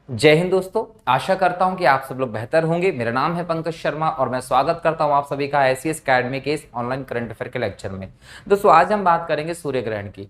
जय हिंद दोस्तों। आशा करता हूं कि आप सब लोग बेहतर होंगे। मेरा नाम है पंकज शर्मा और मैं स्वागत करता हूं आप सभी का एसीएस अकेडमी के इस ऑनलाइन करंट अफेयर के लेक्चर में। दोस्तों आज हम बात करेंगे सूर्य ग्रहण की।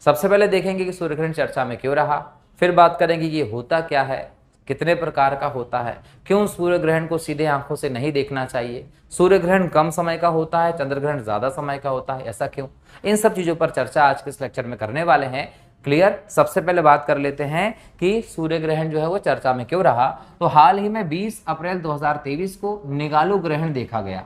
सबसे पहले देखेंगे कि सूर्य ग्रहण चर्चा में क्यों रहा, फिर बात करेंगे कि ये होता क्या है, कितने प्रकार का होता है, क्यों सूर्य ग्रहण को सीधे आंखों से नहीं देखना चाहिए, सूर्य ग्रहण कम समय का होता है, चंद्र ग्रहण ज्यादा समय का होता है, ऐसा क्यों। इन सब चीजों पर चर्चा आज के इस लेक्चर में करने वाले हैं। क्लियर। सबसे पहले बात कर लेते हैं कि सूर्य ग्रहण जो है वो चर्चा में क्यों रहा। तो हाल ही में 20 अप्रैल 2023 को निगालू ग्रहण देखा गया।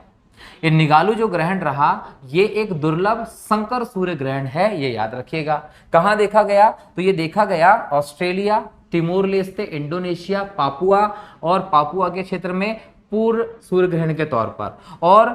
ये निगालू जो ग्रहण रहा ये एक दुर्लभ संकर सूर्य ग्रहण है, ये याद रखिएगा। कहां देखा गया? तो ये देखा गया Australia, Timor Leste, Indonesia, Papua और पापुआ के क्षेत्र में पूर्व सूर्य ग्रहण के तौर पर, और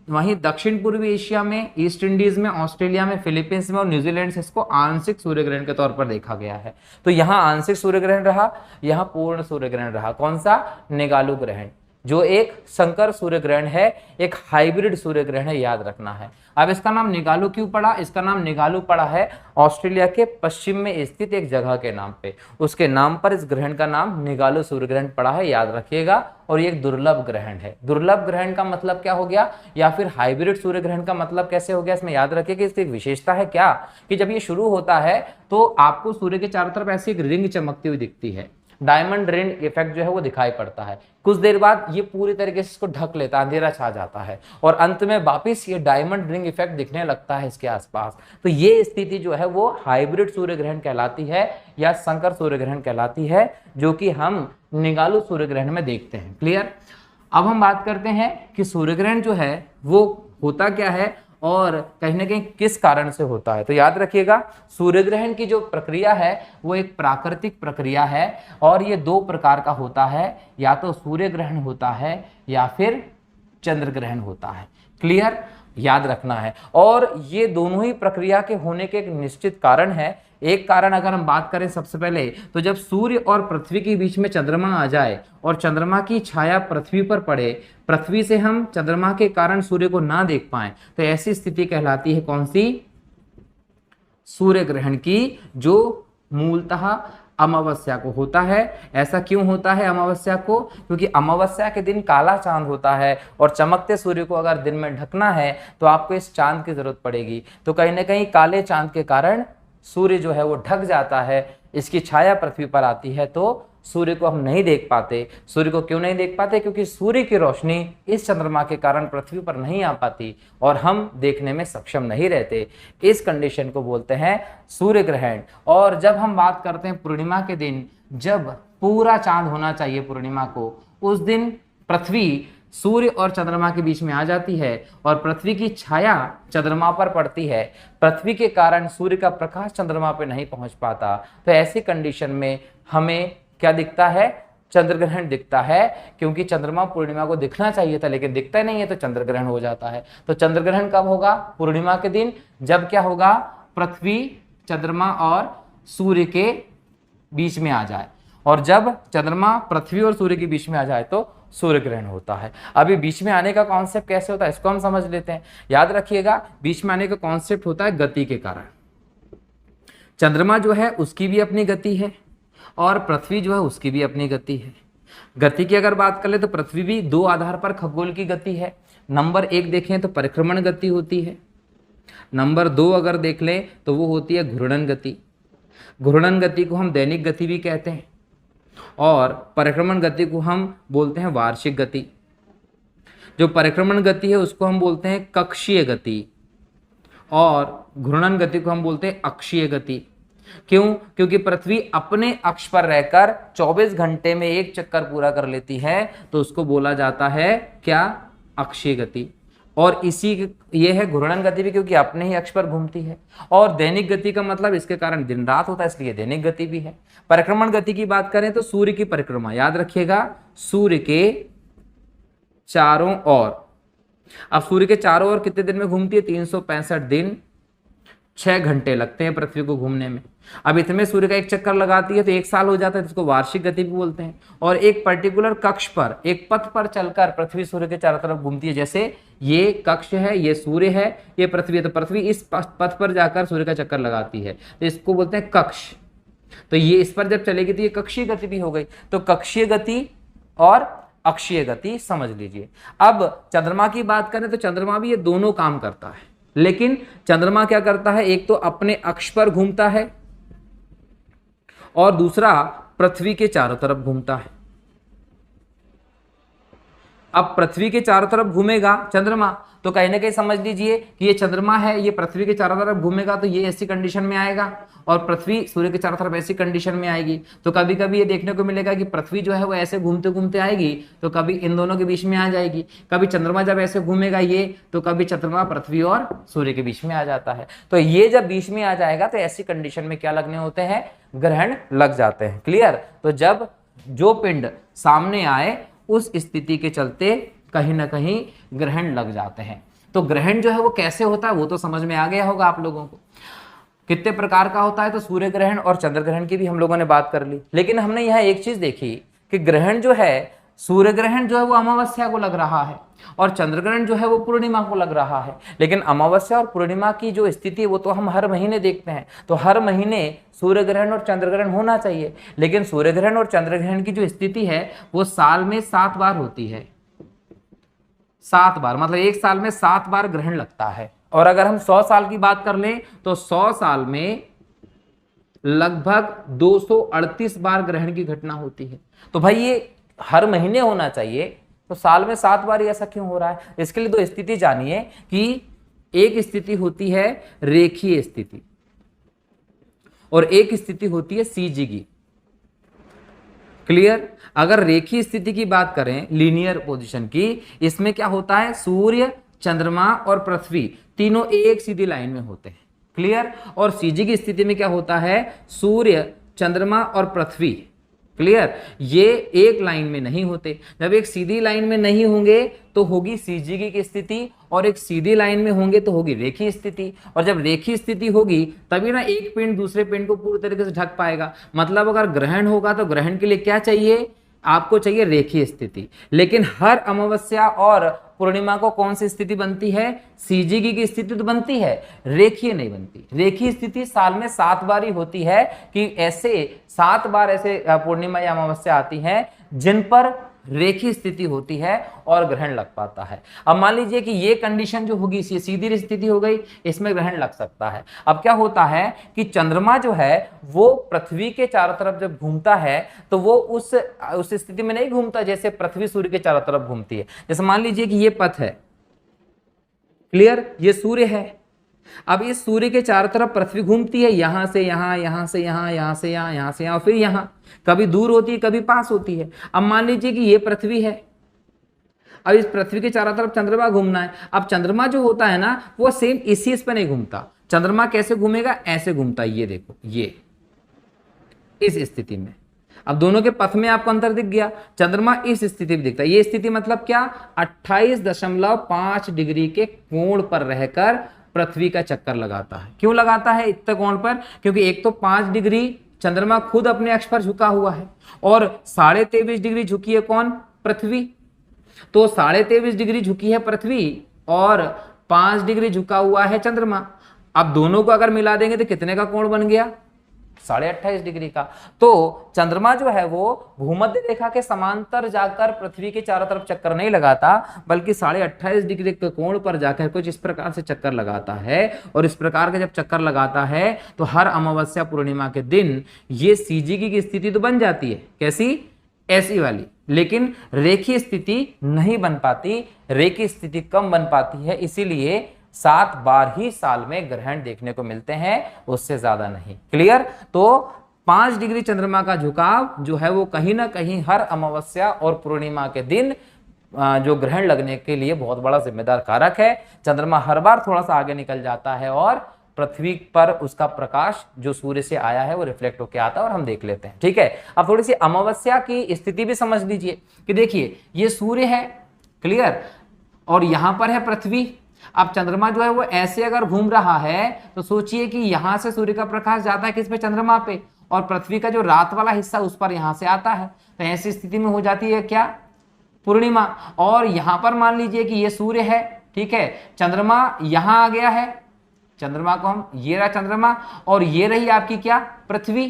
वहीं दक्षिण पूर्वी एशिया में, ईस्ट इंडीज में, ऑस्ट्रेलिया में, फिलीपींस में और न्यूजीलैंड से इसको आंशिक सूर्य ग्रहण के तौर पर देखा गया है। तो यहां आंशिक सूर्य ग्रहण रहा, यहां पूर्ण सूर्य ग्रहण रहा। कौन सा? निगालू ग्रहण, जो एक संकर सूर्य ग्रहण है, एक हाइब्रिड सूर्य ग्रहण है, याद रखना है। अब इसका नाम निगालू क्यों पड़ा? इसका नाम निगालू पड़ा है ऑस्ट्रेलिया के पश्चिम में स्थित एक जगह के नाम पे, उसके नाम पर इस ग्रहण का नाम निगालू सूर्य ग्रहण पड़ा है, याद रखिएगा। और ये एक दुर्लभ ग्रहण है। दुर्लभ ग्रहण का मतलब क्या हो गया, या फिर हाइब्रिड सूर्य ग्रहण का मतलब कैसे हो गया, इसमें याद रखिए कि इसकी एक विशेषता है क्या, कि जब ये शुरू होता है तो आपको सूर्य के चारों तरफ ऐसी एक रिंग चमकती हुई दिखती है, डायमंड रिंग इफेक्ट जो है वो दिखाई पड़ता है। कुछ देर बाद ये पूरी तरीके से इसको ढक लेता है, अंधेरा छा जाता है और अंत में वापिस ये डायमंड रिंग इफेक्ट दिखने लगता है इसके आसपास। तो ये स्थिति जो है वो हाइब्रिड सूर्य ग्रहण कहलाती है या संकर सूर्य ग्रहण कहलाती है, जो कि हम निगालू सूर्य ग्रहण में देखते हैं। क्लियर। अब हम बात करते हैं कि सूर्य ग्रहण जो है वो होता क्या है और कहीं ना कहीं किस कारण से होता है। तो याद रखिएगा, सूर्य ग्रहण की जो प्रक्रिया है वो एक प्राकृतिक प्रक्रिया है और ये दो प्रकार का होता है, या तो सूर्य ग्रहण होता है या फिर चंद्र ग्रहण होता है। क्लियर, याद रखना है। और ये दोनों ही प्रक्रिया के होने के एक निश्चित कारण है। एक कारण अगर हम बात करें सबसे पहले, तो जब सूर्य और पृथ्वी के बीच में चंद्रमा आ जाए और चंद्रमा की छाया पृथ्वी पर पड़े, पृथ्वी से हम चंद्रमा के कारण सूर्य को ना देख पाए, तो ऐसी स्थिति कहलाती है कौन सी? सूर्य ग्रहण की, जो मूलतः अमावस्या को होता है। ऐसा क्यों होता है अमावस्या को? क्योंकि अमावस्या के दिन काला चांद होता है और चमकते सूर्य को अगर दिन में ढकना है तो आपको इस चांद की जरूरत पड़ेगी। तो कहीं ना कहीं काले चांद के कारण सूर्य जो है वो ढक जाता है, इसकी छाया पृथ्वी पर आती है तो सूर्य को हम नहीं देख पाते। सूर्य को क्यों नहीं देख पाते? क्योंकि सूर्य की रोशनी इस चंद्रमा के कारण पृथ्वी पर नहीं आ पाती और हम देखने में सक्षम नहीं रहते। इस कंडीशन को बोलते हैं सूर्य ग्रहण। और जब हम बात करते हैं पूर्णिमा के दिन, जब पूरा चांद होना चाहिए पूर्णिमा को, उस दिन पृथ्वी सूर्य और चंद्रमा के बीच में आ जाती है और पृथ्वी की छाया चंद्रमा पर पड़ती है, पृथ्वी के कारण सूर्य का प्रकाश चंद्रमा पर नहीं पहुंच पाता। तो ऐसी कंडीशन में हमें क्या दिखता है? चंद्र ग्रहण दिखता है, क्योंकि चंद्रमा पूर्णिमा को दिखना चाहिए था लेकिन दिखता नहीं है, तो चंद्र ग्रहण हो जाता है। तो चंद्र ग्रहण कब होगा? पूर्णिमा के दिन, जब क्या होगा? पृथ्वी, चंद्रमा और सूर्य के बीच में आ जाए, और जब चंद्रमा पृथ्वी और सूर्य के बीच में आ जाए तो सूर्य ग्रहण होता है। अभी बीच में आने का कॉन्सेप्ट कैसे होता है इसको हम समझ लेते हैं। याद रखिएगा, बीच में आने का कॉन्सेप्ट होता है गति के कारण। चंद्रमा जो है उसकी भी अपनी गति है और पृथ्वी जो है उसकी भी अपनी गति है। गति की अगर बात कर ले तो पृथ्वी भी दो आधार पर खगोल की गति है। नंबर 1 देखें तो परिक्रमण गति होती है, नंबर 2 अगर देख लें तो वो होती है घूर्णन गति। घूर्णन गति को हम दैनिक गति भी कहते हैं और परिक्रमण गति को हम बोलते हैं वार्षिक गति। जो परिक्रमण गति है उसको हम बोलते हैं कक्षीय गति और घूर्णन गति को हम बोलते हैं अक्षीय गति। क्यों? क्योंकि पृथ्वी अपने अक्ष पर रहकर 24 घंटे में एक चक्कर पूरा कर लेती है, तो उसको बोला जाता है क्या? अक्षीय गति। और इसी ये है घूर्णन गति भी, क्योंकि अपने ही अक्ष पर घूमती है। और दैनिक गति का मतलब इसके कारण दिन रात होता है, इसलिए दैनिक गति भी है। परिक्रमण गति की बात करें तो सूर्य की परिक्रमा, याद रखिएगा, सूर्य के चारों ओर। अब सूर्य के चारों ओर कितने दिन में घूमती है? 365 दिन, 6 घंटे लगते हैं पृथ्वी को घूमने में। अब इतने सूर्य का एक चक्कर लगाती है तो 1 साल हो जाता है, जिसको वार्षिक गति भी बोलते हैं। और एक पर्टिकुलर कक्ष पर, एक पथ पर चलकर पृथ्वी सूर्य के चारों तरफ घूमती है। जैसे ये कक्ष है, ये सूर्य है, ये पृथ्वी है, तो पृथ्वी इस पथ पर जाकर सूर्य का चक्कर लगाती है, तो इसको बोलते हैं कक्ष। तो ये इस पर जब चलेगी तो ये कक्षीय गति भी हो गई। तो कक्षीय गति और अक्षीय गति समझ लीजिए। अब चंद्रमा की बात करें तो चंद्रमा भी ये दोनों काम करता है, लेकिन चंद्रमा क्या करता है, एक तो अपने अक्ष पर घूमता है और दूसरा पृथ्वी के चारों तरफ घूमता है। अब पृथ्वी के चारों तरफ घूमेगा चंद्रमा, तो कहीं ना कहीं समझ लीजिए कि ये चंद्रमा है, ये पृथ्वी के चारों तरफ घूमेगा तो ये ऐसी कंडीशन में आएगा और पृथ्वी सूर्य के चारों तरफ ऐसी कंडीशन में आएगी। तो कभी कभी ये देखने को मिलेगा कि पृथ्वी जो है वो ऐसे घूमते घूमते आएगी तो कभी इन दोनों के बीच में आ जाएगी, कभी चंद्रमा जब ऐसे घूमेगा ये तो कभी चंद्रमा पृथ्वी और सूर्य के बीच में आ जाता है। तो ये जब बीच में आ जाएगा तो ऐसी कंडीशन में क्या लगने होते हैं, ग्रहण लग जाते हैं। क्लियर। तो जब जो पिंड सामने आए उस स्थिति के चलते कहीं ना कहीं ग्रहण लग जाते हैं। तो ग्रहण जो है वो कैसे होता है वो तो समझ में आ गया होगा आप लोगों को, कितने प्रकार का होता है। तो सूर्य ग्रहण और चंद्र ग्रहण की भी हम लोगों ने बात कर ली, लेकिन हमने यहाँ एक चीज देखी कि ग्रहण जो है, सूर्य ग्रहण जो है वो अमावस्या को लग रहा है और चंद्र ग्रहण जो है वो पूर्णिमा को लग रहा है। लेकिन अमावस्या और पूर्णिमा की जो स्थिति है वो तो हम हर महीने देखते हैं, तो हर महीने सूर्य ग्रहण और चंद्र ग्रहण होना चाहिए। लेकिन सूर्य ग्रहण और चंद्र ग्रहण की जो स्थिति है वो साल में 7 बार होती है। 7 बार मतलब एक साल में 7 बार ग्रहण लगता है। और अगर हम 100 साल की बात कर लें तो 100 साल में लगभग 238 बार ग्रहण की घटना होती है। तो भाई ये हर महीने होना चाहिए, तो साल में 7 बार ऐसा क्यों हो रहा है? इसके लिए 2 स्थिति जानिए कि एक स्थिति होती है रेखीय स्थिति और एक स्थिति होती है सीजी की। क्लियर। अगर रेखीय स्थिति की बात करें, लीनियर पोजीशन की, इसमें क्या होता है, सूर्य, चंद्रमा और पृथ्वी तीनों एक सीधी लाइन में होते हैं। क्लियर। और सीजी की स्थिति में क्या होता है, सूर्य, चंद्रमा और पृथ्वी, क्लियर, ये एक लाइन में नहीं होते। जब एक सीधी लाइन में नहीं होंगे तो होगी सीजी की स्थिति और एक सीधी लाइन में होंगे तो होगी रेखीय स्थिति। और जब रेखीय स्थिति होगी तभी ना एक पिंड दूसरे पिंड को पूरी तरीके से ढक पाएगा। मतलब अगर ग्रहण होगा तो ग्रहण के लिए क्या चाहिए, आपको चाहिए रेखीय स्थिति। लेकिन हर अमावस्या और पूर्णिमा को कौन सी स्थिति बनती है, सीजीगी की स्थिति तो बनती है, रेखीय नहीं बनती। रेखीय स्थिति साल में 7 बार ही होती है कि ऐसे 7 बार ऐसे पूर्णिमा या अमावस्या आती है जिन पर रेखीय स्थिति होती है और ग्रहण लग पाता है। अब मान लीजिए कि ये कंडीशन जो होगी ये सीधी स्थिति हो गई, इसमें ग्रहण लग सकता है। अब क्या होता है कि चंद्रमा जो है वो पृथ्वी के चारों तरफ जब घूमता है तो वो उस स्थिति में नहीं घूमता जैसे पृथ्वी सूर्य के चारों तरफ घूमती है। जैसे मान लीजिए कि ये पथ है, क्लियर, ये सूर्य है। अब इस सूर्य के चारों तरफ पृथ्वी घूमती है, यहां से यहां, यहां से यहां, यहां से यहां, यहां से यहां, फिर यहां, कभी दूर होती है कभी पास होती है। अब मान लीजिए कि ये पृथ्वी है, अब इस पृथ्वी के चारों तरफ चंद्रमा घूमना है। अब चंद्रमा जो होता है ना वो सेम इसी पे नहीं घूमता। चंद्रमा कैसे घूमेगा, ऐसे घूमता है, ये देखो, ये इस स्थिति में। अब दोनों के पथ में आपको अंतर दिख गया। चंद्रमा इस स्थिति में दिखता है, ये स्थिति मतलब क्या, 28.5 डिग्री के कोण पर रहकर पृथ्वी का चक्कर लगाता है। क्यों लगाता है इतने कोण पर, क्योंकि एक तो 5 डिग्री चंद्रमा खुद अपने अक्ष पर झुका हुआ है और 23.5 डिग्री झुकी है कौन, पृथ्वी। तो 23.5 डिग्री झुकी है पृथ्वी और 5 डिग्री झुका हुआ है चंद्रमा। अब दोनों को अगर मिला देंगे तो कितने का कोण बन गया, 28.5 डिग्री का। तो चंद्रमा जो है वो भूमध्य रेखा के समांतर जाकर पृथ्वी के चारों तरफ चक्कर नहीं लगाता, बल्कि 28.5 डिग्री के कोण पर जाकर कुछ इस प्रकार से चक्कर लगाता है। और इस प्रकार के जब चक्कर लगाता है तो हर अमावस्या पूर्णिमा के दिन ये सीजीगी की स्थिति तो बन जाती है, कैसी, ऐसी वाली, लेकिन रेखीय स्थिति नहीं बन पाती, रेखीय स्थिति कम बन पाती है। इसीलिए 7 बार ही साल में ग्रहण देखने को मिलते हैं, उससे ज्यादा नहीं। क्लियर। तो 5 डिग्री चंद्रमा का झुकाव जो है वो कहीं ना कहीं हर अमावस्या और पूर्णिमा के दिन जो ग्रहण लगने के लिए बहुत बड़ा जिम्मेदार कारक है। चंद्रमा हर बार थोड़ा सा आगे निकल जाता है और पृथ्वी पर उसका प्रकाश जो सूर्य से आया है वो रिफ्लेक्ट होकर आता है और हम देख लेते हैं। ठीक है। अब थोड़ी सी अमावस्या की स्थिति भी समझ लीजिए कि देखिए ये सूर्य है, क्लियर, और यहां पर है पृथ्वी। अब चंद्रमा जो है वो ऐसे अगर घूम रहा है तो सोचिए कि यहां से सूर्य का प्रकाश जाता है किस पे, चंद्रमा पे, और पृथ्वी का जो रात वाला हिस्सा उस पर यहां से आता है। तो ऐसी स्थिति में हो जाती है क्या, पूर्णिमा। और यहां पर मान लीजिए कि ये सूर्य है, ठीक है, चंद्रमा यहां आ गया है, चंद्रमा को हम, ये रहा चंद्रमा और ये रही आपकी क्या, पृथ्वी।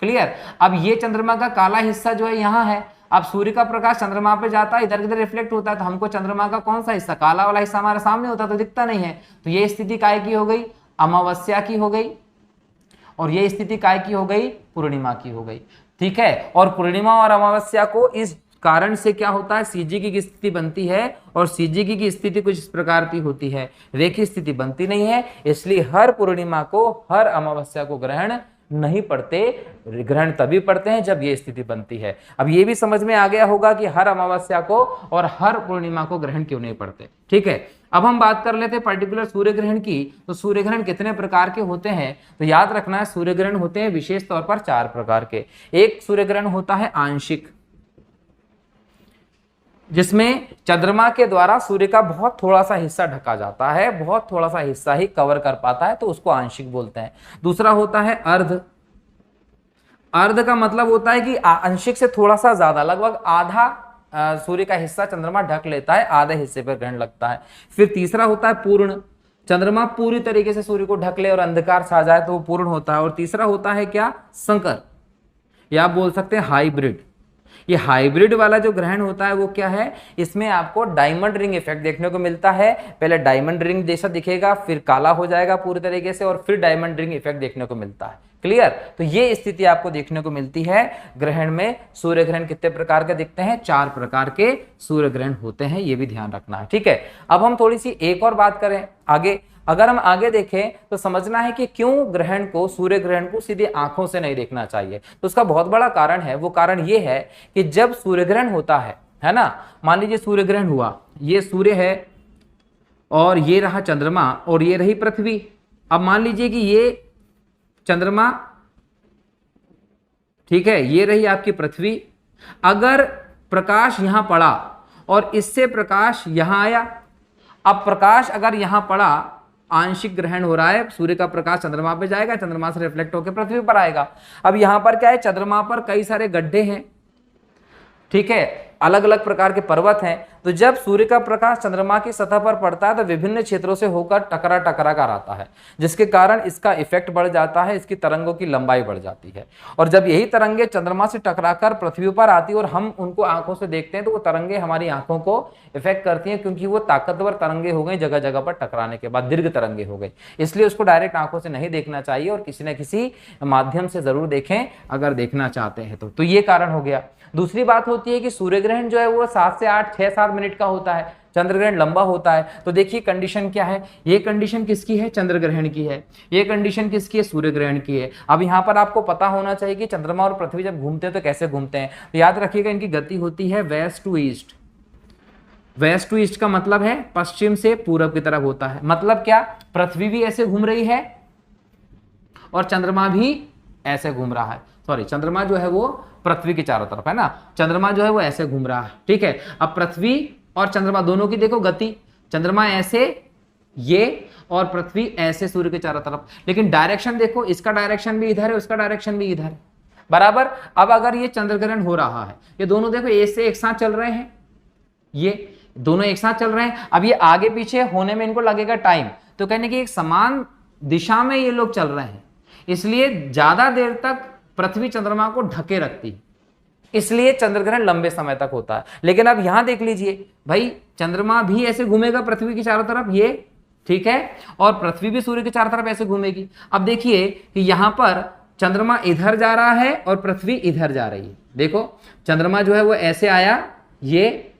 क्लियर। अब ये चंद्रमा का काला हिस्सा जो है यहाँ है, अब सूर्य का प्रकाश चंद्रमा पे जाता है, इधर किधर रिफ्लेक्ट होता है, तो हमको चंद्रमा का कौन सा हिस्सा, काला वाला हिस्सा हमारे सामने होता है, तो दिखता नहीं है। तो ये स्थिति काय की हो गई, अमावस्या की हो गई, और ये स्थिति काय की हो गई, पूर्णिमा की हो गई। ठीक है, और पूर्णिमा और अमावस्या को इस कारण से क्या होता है, सीजीकी की स्थिति बनती है, और सीजीकी की स्थिति कुछ इस प्रकार की होती है, रेखीय स्थिति बनती नहीं है, इसलिए हर पूर्णिमा को, हर अमावस्या को ग्रहण नहीं पड़ते। ग्रहण तभी पड़ते हैं जब ये स्थिति बनती है। अब ये भी समझ में आ गया होगा कि हर अमावस्या को और हर पूर्णिमा को ग्रहण क्यों नहीं पड़ते। ठीक है, अब हम बात कर लेते हैं पर्टिकुलर सूर्य ग्रहण की। तो सूर्य ग्रहण कितने प्रकार के होते हैं, तो याद रखना है सूर्य ग्रहण होते हैं विशेष तौर पर 4 प्रकार के। एक सूर्य ग्रहण होता है आंशिक, जिसमें चंद्रमा के द्वारा सूर्य का बहुत थोड़ा सा हिस्सा ढका जाता है, बहुत थोड़ा सा हिस्सा ही कवर कर पाता है, तो उसको आंशिक बोलते हैं। दूसरा होता है अर्ध। अर्ध का मतलब होता है कि आंशिक से थोड़ा सा ज्यादा, लगभग आधा सूर्य का हिस्सा चंद्रमा ढक लेता है, आधे हिस्से पर ग्रहण लगता है। फिर तीसरा होता है पूर्ण, चंद्रमा पूरी तरीके से सूर्य को ढक ले और अंधकार छा जाए तो वो पूर्ण होता है। और तीसरा होता है क्या, संकर, या आप बोल सकते हैं हाइब्रिड। ये हाइब्रिड वाला जो ग्रहण होता है वो क्या है, इसमें आपको डायमंड रिंग इफेक्ट देखने को मिलता है। पहले डायमंड रिंग जैसा दिखेगा, फिर काला हो जाएगा पूरी तरीके से, और फिर डायमंड रिंग इफेक्ट देखने को मिलता है। क्लियर। तो ये स्थिति आपको देखने को मिलती है ग्रहण में। सूर्य ग्रहण कितने प्रकार के दिखते हैं, 4 प्रकार के सूर्य ग्रहण होते हैं, ये भी ध्यान रखना है। ठीक है, अब हम थोड़ी सी एक और बात करें आगे। अगर हम आगे देखें तो समझना है कि क्यों ग्रहण को, सूर्य ग्रहण को सीधे आंखों से नहीं देखना चाहिए। तो उसका बहुत बड़ा कारण है। वो कारण ये है कि जब सूर्य ग्रहण होता है ना, मान लीजिए सूर्य ग्रहण हुआ, ये सूर्य है और ये रहा चंद्रमा और ये रही पृथ्वी। अब मान लीजिए कि ये चंद्रमा, ठीक है, ये रही आपकी पृथ्वी। अगर प्रकाश यहां पड़ा और इससे प्रकाश यहां आया, अब प्रकाश अगर यहां पड़ा, आंशिक ग्रहण हो रहा है, सूर्य का प्रकाश चंद्रमा पे जाएगा, चंद्रमा से रिफ्लेक्ट होकर पृथ्वी पर आएगा। अब यहां पर क्या है, चंद्रमा पर कई सारे गड्ढे हैं, ठीक है, अलग अलग प्रकार के पर्वत हैं। तो जब सूर्य का प्रकाश चंद्रमा की सतह पर पड़ता है तो विभिन्न क्षेत्रों से होकर टकरा टकरा कर आता है, जिसके कारण इसका इफेक्ट बढ़ जाता है, इसकी तरंगों की लंबाई बढ़ जाती है। और जब यही तरंगे चंद्रमा से टकराकर पृथ्वी पर आती है और हम उनको आंखों से देखते हैं, तो वो तरंगे हमारी आंखों को इफेक्ट करती हैं, क्योंकि वो ताकतवर तरंगे हो गई, जगह जगह पर टकराने के बाद दीर्घ तरंगे हो गई। इसलिए उसको डायरेक्ट आंखों से नहीं देखना चाहिए और किसी न किसी माध्यम से जरूर देखें अगर देखना चाहते हैं तो ये कारण हो गया। दूसरी बात होती है कि सूर्य ग्रहण जो है वो 7 से 8, 6-7 मिनट का होता है, चंद्र ग्रहण लंबा होता है। तो देखिए कंडीशन क्या है, ये कंडीशन किसकी है, चंद्र ग्रहण की है, ये कंडीशन किसकी है, सूर्य ग्रहण की है। अब यहाँ पर आपको पता होना चाहिए कि चंद्रमा और पृथ्वी जब घूमते हैं तो कैसे घूमते हैं। तो याद रखिएगा इनकी गति होती है west to east. West to east का मतलब है पश्चिम से पूरब की तरफ होता है। मतलब क्या, पृथ्वी भी ऐसे घूम रही है और चंद्रमा भी ऐसे घूम रहा है। सॉरी, चंद्रमा जो है वो पृथ्वी के चारों तरफ है ना, चंद्रमा जो है वो ऐसे घूम रहा है। ठीक है, अब पृथ्वी और चंद्रमा दोनों की देखो गति, चंद्रमा ऐसे ये और पृथ्वी ऐसे सूर्य के चारों तरफ, लेकिन डायरेक्शन देखो, इसका डायरेक्शन भी इधर है, उसका डायरेक्शन भी इधर है, बराबर। अब अगर ये चंद्र ग्रहण हो रहा है, ये दोनों देखो ऐसे एक साथ चल रहे हैं, ये दोनों एक साथ चल रहे हैं। अब ये आगे पीछे होने में इनको लगेगा टाइम, तो कहने की एक समान दिशा में ये लोग चल रहे हैं, इसलिए ज्यादा देर तक पृथ्वी चंद्रमा को ढके रखती है, इसलिए चंद्रग्रहण लंबे समय तक होता है। लेकिन अब यहां देख लीजिए भाई, चंद्रमा भी ऐसे घूमेगा पृथ्वी की चारों तरफ, ये ठीक है, और पृथ्वी भी सूर्य के चारों तरफ ऐसे घूमेगी। अब देखिए कि यहां पर चंद्रमा इधर जा रहा है और पृथ्वी इधर जा रही है। देखो चंद्रमा जो है वो ऐसे आया, ये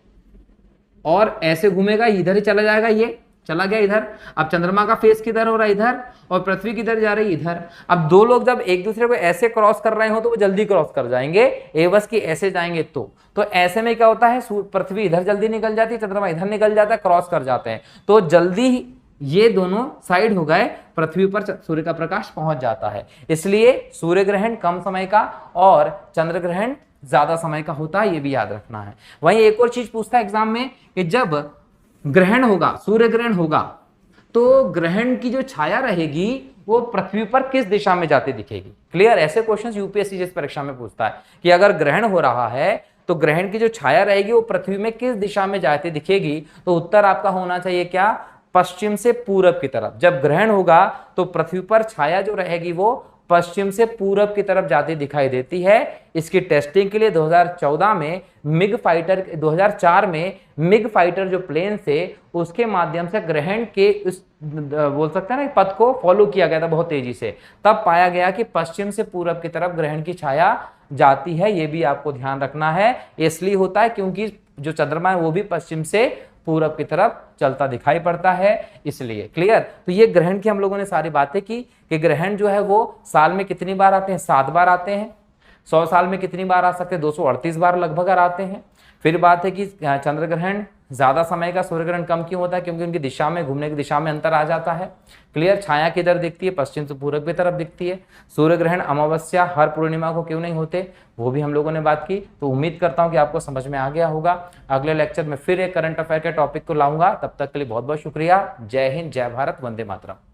और ऐसे घूमेगा, इधर ही चला जाएगा, ये चला गया इधर। अब चंद्रमा का फेस किधर हो रहा है, इधर, और पृथ्वी किधर जा रही है, इधर। अब दो लोग जब एक दूसरे को ऐसे क्रॉस कर रहे हो तो वो जल्दी क्रॉस कर जाएंगे, एवस की ऐसे जाएंगे तो ऐसे में क्या होता है, पृथ्वी इधर जल्दी निकल जाती है, चंद्रमा इधर निकल जाता है, क्रॉस कर जाते हैं, तो जल्दी ये दोनों साइड हो गए, पृथ्वी पर सूर्य का प्रकाश पहुंच जाता है। इसलिए सूर्य ग्रहण कम समय का और चंद्र ग्रहण ज्यादा समय का होता है, ये भी याद रखना है। वहीं एक और चीज पूछता है एग्जाम में कि जब ग्रहण होगा, सूर्य ग्रहण होगा, तो ग्रहण की जो छाया रहेगी वो पृथ्वी पर किस दिशा में जाती दिखेगी। क्लियर, ऐसे क्वेश्चंस यूपीएससी जिस परीक्षा में पूछता है कि अगर ग्रहण हो रहा है तो ग्रहण की जो छाया रहेगी वो पृथ्वी में किस दिशा में जाती दिखेगी, तो उत्तर आपका होना चाहिए क्या, पश्चिम से पूरब की तरफ। जब ग्रहण होगा तो पृथ्वी पर छाया जो रहेगी वो पश्चिम से पूरब की तरफ जाती दिखाई देती है। इसकी टेस्टिंग के लिए 2014 में मिग फाइटर 2004 में मिग फाइटर जो प्लेन थे उसके माध्यम से ग्रहण के उस बोल सकते हैं ना पथ को फॉलो किया गया था बहुत तेजी से। तब पाया गया कि पश्चिम से पूरब की तरफ ग्रहण की छाया जाती है। ये भी आपको ध्यान रखना है। इसलिए होता है क्योंकि जो चंद्रमा है वो भी पश्चिम से पूरब की तरफ चलता दिखाई पड़ता है, इसलिए। क्लियर? तो ये ग्रहण की हम लोगों ने सारी बातें की कि ग्रहण जो है वो साल में कितनी बार आते हैं, 7 बार आते हैं। 100 साल में कितनी बार आ सकते हैं, 238 बार लगभग आते हैं। फिर बात है कि चंद्र ग्रहण ज्यादा समय का, सूर्य ग्रहण कम क्यों होता है, क्योंकि उनकी दिशा में, घूमने की दिशा में अंतर आ जाता है। क्लियर? छाया किधर दिखती है, पश्चिम से पूरब की तरफ दिखती है। सूर्य ग्रहण अमावस्या हर पूर्णिमा को क्यों नहीं होते, वो भी हम लोगों ने बात की। तो उम्मीद करता हूं कि आपको समझ में आ गया होगा। अगले लेक्चर में फिर एक करंट अफेयर के टॉपिक को लाऊंगा। तब तक के लिए बहुत बहुत शुक्रिया। जय हिंद, जय भारत, वंदे मातरम।